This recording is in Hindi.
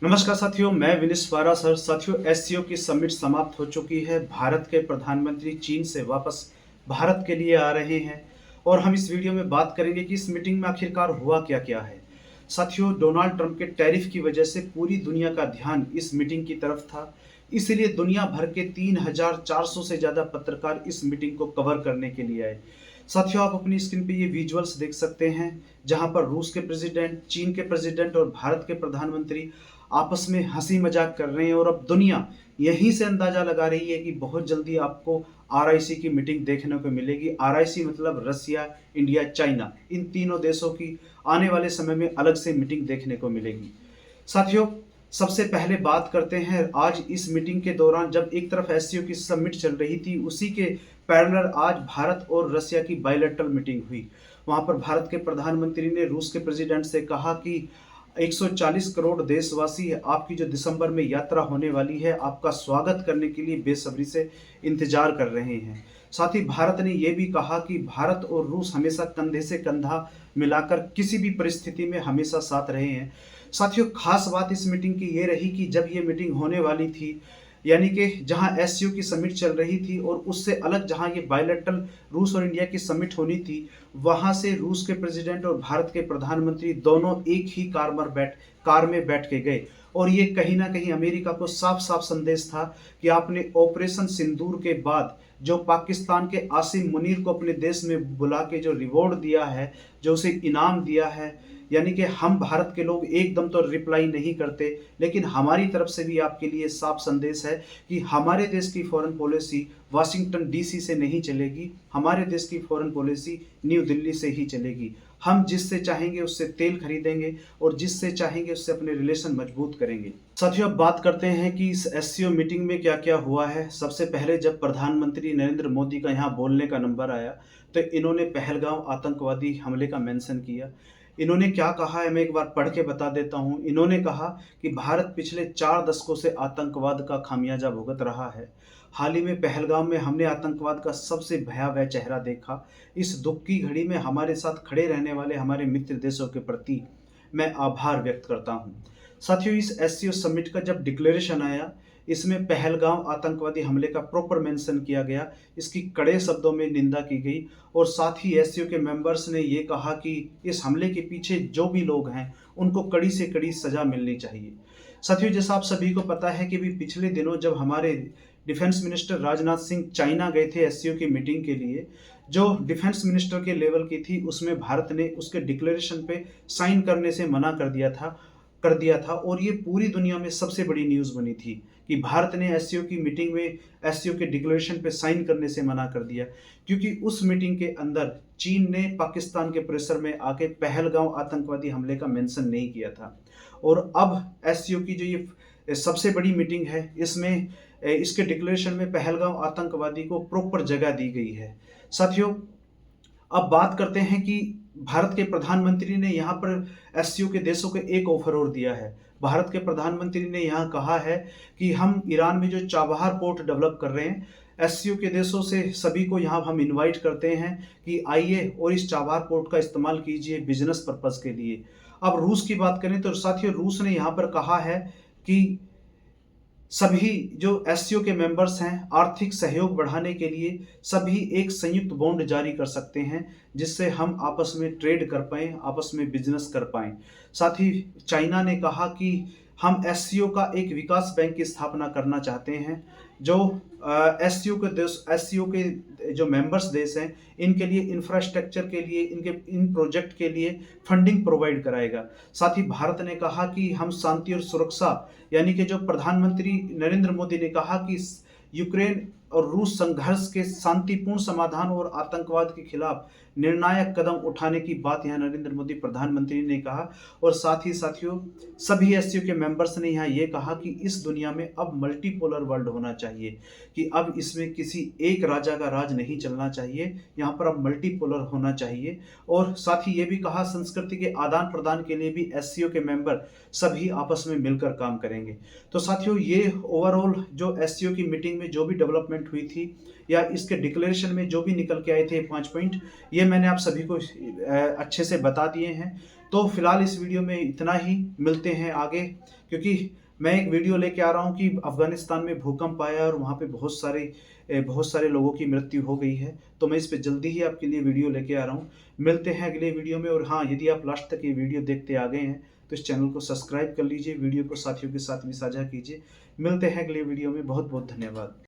नमस्कार साथियों, मैं विनिश वारा सर। साथियों, एससीओ की समिट समाप्त हो चुकी है। भारत के प्रधानमंत्री चीन से वापस भारत के लिए आ रहे हैं और हम इस वीडियो में बात करेंगे कि इस मीटिंग में आखिरकार हुआ क्या-क्या है। साथियों, डोनाल्ड ट्रंप के टैरिफ की वजह से पूरी दुनिया का ध्यान इस मीटिंग की तरफ था। इसलिए दुनिया भर के 3,400 से ज़्यादा पत्रकार इस मीटिंग को कवर करने के लिए आए। साथियों, आप अपनी स्क्रीन पे ये विजुअल्स देख सकते हैं, जहां पर रूस के प्रेसिडेंट, चीन के प्रेसिडेंट और भारत के प्रधानमंत्री आपस में हंसी मजाक कर रहे हैं। और अब दुनिया यहीं से अंदाजा लगा रही है कि बहुत जल्दी आपको आरआईसी की मीटिंग देखने को मिलेगी। आरआईसी मतलब रसिया, इंडिया, चाइना, इन तीनों देशों की आने वाले समय में अलग से मीटिंग देखने को मिलेगी। साथियों, सबसे पहले बात करते हैं आज इस मीटिंग के दौरान जब एक तरफ एससीओ की समिट चल रही थी, उसी के पैरेलल आज भारत और रसिया की बायलैटरल मीटिंग हुई। वहां पर भारत के प्रधानमंत्री ने रूस के प्रेसिडेंट से कहा कि 140 करोड़ देशवासी आपकी जो दिसंबर में यात्रा होने वाली है, आपका स्वागत करने के लिए बेसब्री से इंतजार कर रहे हैं। साथ ही भारत ने यह भी कहा कि भारत और रूस हमेशा कंधे से कंधा मिलाकर किसी भी परिस्थिति में हमेशा साथ रहे हैं। साथियों, खास बात इस मीटिंग की ये रही कि जब ये मीटिंग होने वाली थी, यानी कि जहां एससीओ की समिट चल रही थी और उससे अलग जहां ये बायलैटरल रूस और इंडिया की समिट होनी थी, वहां से रूस के प्रेसिडेंट और भारत के प्रधानमंत्री दोनों एक ही कार में बैठ के गए। और ये कहीं ना कहीं अमेरिका को साफ साफ संदेश था कि आपने ऑपरेशन सिंदूर के बाद जो पाकिस्तान के आसिम मुनीर को अपने देश में बुला के जो रिवॉर्ड दिया है, जो उसे इनाम दिया है, यानी कि हम भारत के लोग एकदम तो रिप्लाई नहीं करते, लेकिन हमारी तरफ से भी आपके लिए साफ संदेश है कि हमारे देश की फॉरेन पॉलिसी वाशिंगटन डीसी से नहीं चलेगी। हमारे देश की फॉरेन पॉलिसी न्यू दिल्ली से ही चलेगी। हम जिससे चाहेंगे उससे तेल खरीदेंगे और जिससे चाहेंगे उससे अपने रिलेशन मजबूत करेंगे। साथियों, अब बात करते हैं कि इस एससीओ मीटिंग में क्या क्या हुआ है। सबसे पहले जब प्रधानमंत्री नरेंद्र मोदी का यहाँ बोलने का नंबर आया, तो इन्होंने पहलगाम आतंकवादी हमले का मेंशन किया। इन्होंने क्या कहा है, मैं एक बार पढ़ के बता देता हूँ। इन्होंने कहा कि भारत पिछले 4 दशकों से आतंकवाद का खामियाजा भुगत रहा है। हाल ही में पहलगाम में हमने आतंकवाद का सबसे भयावह चेहरा देखा। इस दुख की घड़ी में हमारे साथ खड़े रहने वाले हमारे मित्र देशों के प्रति मैं आभार व्यक्त करता हूँ। साथियों, इस एससीओ समिट का जब डिक्लेरेशन आया, इसमें पहलगाम आतंकवादी हमले का प्रॉपर मेंशन किया गया, इसकी कड़े शब्दों में निंदा की गई और साथ ही एससीओ के मेंबर्स ने ये कहा कि इस हमले के पीछे जो भी लोग हैं, उनको कड़ी से कड़ी सजा मिलनी चाहिए। साथियों, जैसा आप सभी को पता है कि भी पिछले दिनों जब हमारे defence minister Rajnath Singh China गए थे एससीओ की मीटिंग के लिए, जो डिफेंस मिनिस्टर के लेवल की थी, उसमें भारत ने उसके डिक्लेरेशन पे साइन करने से मना कर दिया था और ये पूरी दुनिया में सबसे बड़ी न्यूज़ बनी थी कि भारत ने एससीओ की मीटिंग में एससीओ के डिक्लेरेशन पे साइन करने से मना कर दिया, क्योंकि उस मीटिंग के अंदर चीन ने पाकिस्तान के प्रेशर में आके पहलगाम आतंकवादी हमले का मेंशन नहीं किया था। और अब एससीओ की जो ये सबसे बड़ी मीटिंग है, इसमें इसके डिक्लेरेशन में पहलगाम आतंकवादी को प्रॉपर जगह दी गई है। साथियों, अब बात करते हैं कि भारत के प्रधानमंत्री ने यहाँ पर एससीओ के देशों को एक ऑफर और दिया है। भारत के प्रधानमंत्री ने यहाँ कहा है कि हम ईरान में जो चाबहार पोर्ट डेवलप कर रहे हैं, एससीओ के देशों से सभी को यहाँ हम इनवाइट करते हैं कि आइए और इस चाबहार पोर्ट का इस्तेमाल कीजिए बिजनेस पर्पस के लिए। अब रूस की बात करें तो साथियों, रूस ने यहाँ पर कहा है कि सभी जो एससीओ के मेंबर्स हैं, आर्थिक सहयोग बढ़ाने के लिए सभी एक संयुक्त बॉन्ड जारी कर सकते हैं, जिससे हम आपस में ट्रेड कर पाएँ, आपस में बिजनेस कर पाएँ। साथ ही चाइना ने कहा कि हम एससीओ का एक विकास बैंक की स्थापना करना चाहते हैं, जो एससीओ के जो मेंबर्स देश हैं, इनके लिए इंफ्रास्ट्रक्चर के लिए, इनके इन प्रोजेक्ट के लिए फंडिंग प्रोवाइड कराएगा। साथ ही भारत ने कहा कि हम शांति और सुरक्षा, यानी कि जो प्रधानमंत्री नरेंद्र मोदी ने कहा कि यूक्रेन और रूस संघर्ष के शांतिपूर्ण समाधान और आतंकवाद के खिलाफ निर्णायक कदम उठाने की बात यहाँ नरेंद्र मोदी प्रधानमंत्री ने कहा। और साथ ही साथियों, सभी एससीओ के मेंबर्स ने यहाँ ये कहा कि इस दुनिया में अब मल्टीपोलर वर्ल्ड होना चाहिए, कि अब इसमें किसी एक राजा का राज नहीं चलना चाहिए, यहाँ पर अब मल्टीपोलर होना चाहिए। और साथ ही ये भी कहा संस्कृति के आदान प्रदान के लिए भी एससीओ के मेंबर सभी आपस में मिलकर काम करेंगे। तो साथियों, ये ओवरऑल जो एससीओ की मीटिंग में जो भी डेवलपमेंट हुई थी या इसके डिक्लेरेशन में जो भी निकल के आए थे 5 पॉइंट, ये मैंने आप सभी को अच्छे से बता दिए हैं। तो फिलहाल इस वीडियो में इतना ही, मिलते हैं आगे क्योंकि मैं एक वीडियो लेके आ रहा हूँ कि अफ़गानिस्तान में भूकंप आया और वहाँ पे बहुत सारे लोगों की मृत्यु हो गई है। तो मैं इस पे जल्दी ही आपके लिए वीडियो लेके आ रहा हूँ। मिलते हैं अगले वीडियो में और हाँ, यदि आप लास्ट तक ये वीडियो देखते आ गए हैं, तो इस चैनल को सब्सक्राइब कर लीजिए, वीडियो को साथियों के साथ भी साझा कीजिए। मिलते हैं अगले वीडियो में, बहुत-बहुत धन्यवाद।